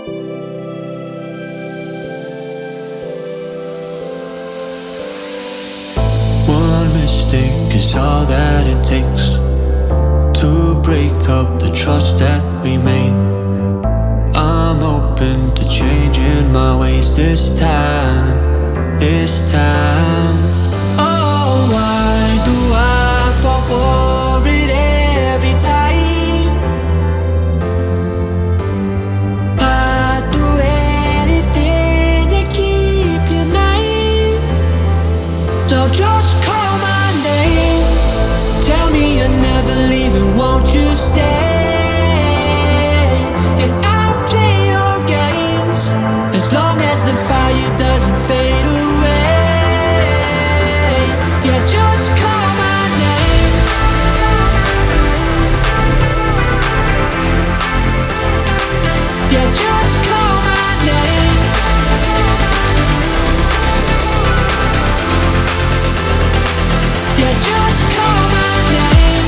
One mistake is all that it takes to break up the trust that we made. I'm open to changing my ways this time, this time. Oh, why do I fall for it every time? I'd do anything to keep you mine. So just call my name, tell me you're never leaving, won't you stay? And I'll play your games as long as the fire doesn't fade away. Yeah, just call my name. Yeah, just call my name. Yeah, just call my name.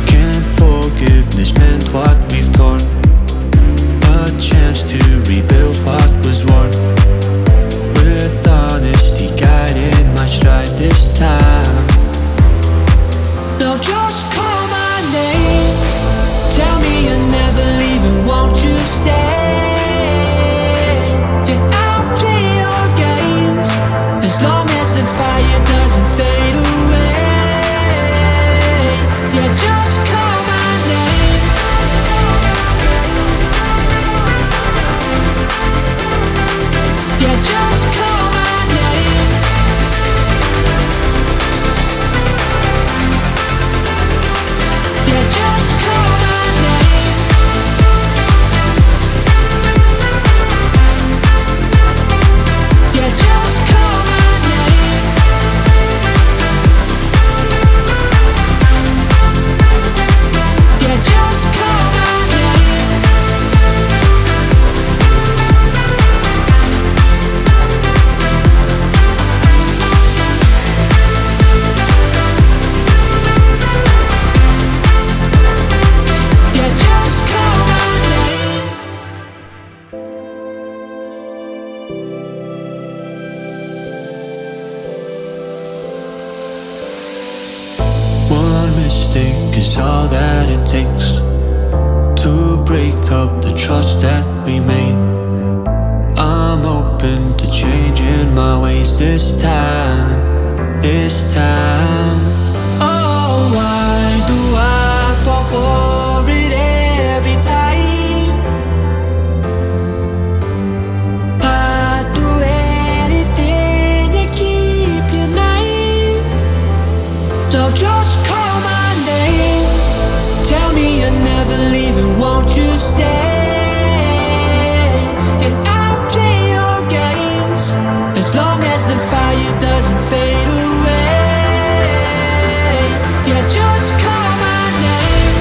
Can't forgiveness mend what we've torn? A chance to rebuild what was worn. With honesty guiding my stride this time. So just call my name, tell me you're never leaving, won't you stay? And I'll play your games as long as the fire doesn't fade away. Yeah, just call my name. Yeah, just call my name. Yeah, just call my name. Yeah, just call my name. Yeah, just call my name. Yeah, just call my name. One mistake is all that it takes to break up the trust that we made. I'm open to changing my ways this time, this time. Oh, why do I fall for it every time? I'd do anything to keep you mine. So just call my name, tell me you're never leaving, won't you stay? And I'll play your games as long as the fire doesn't fade away. Yeah, just call my name.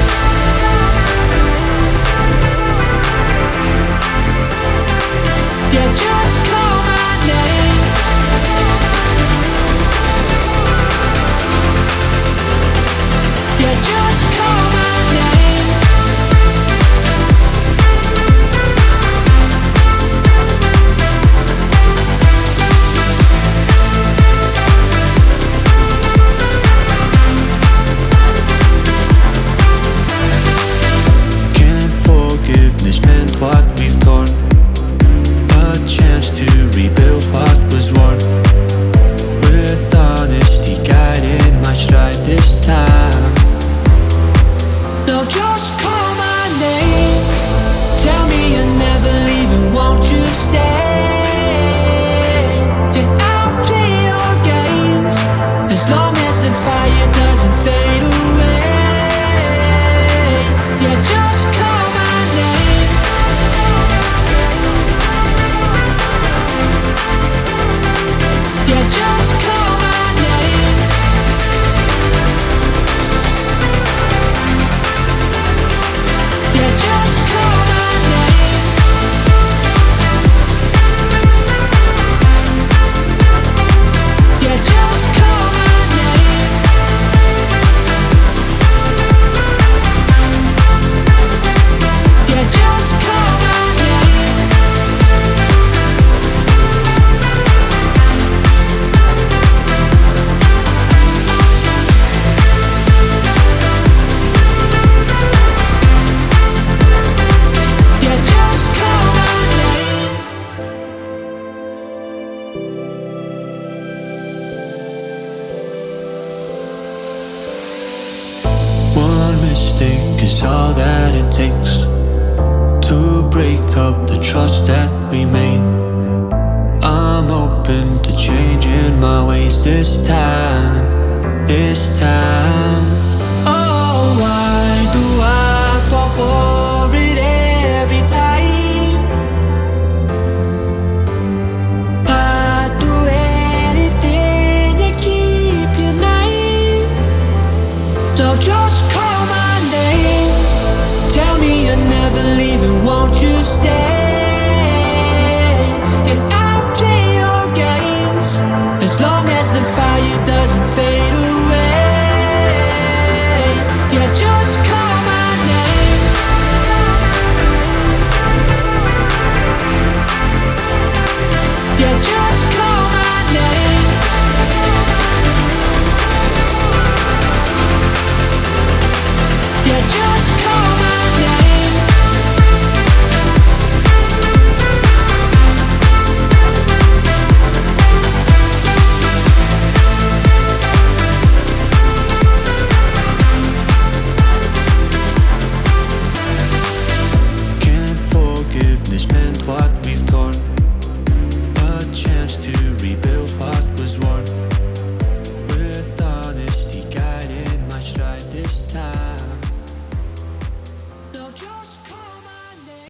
trust that we made. I'm open to changing my ways this time, this time. Oh, why do I fall for it every time? I'd do anything to keep you mine. So just call my name, tell me you're never leaving, won't you stay? And I'll play your games as long as the fire doesn't fade away. Yeah, just call my name. Yeah, just call my name. Yeah, just call my name. Can't forgiveness meant what we've torn, a chance to rebuild what was worn, with honesty guiding my stride this time.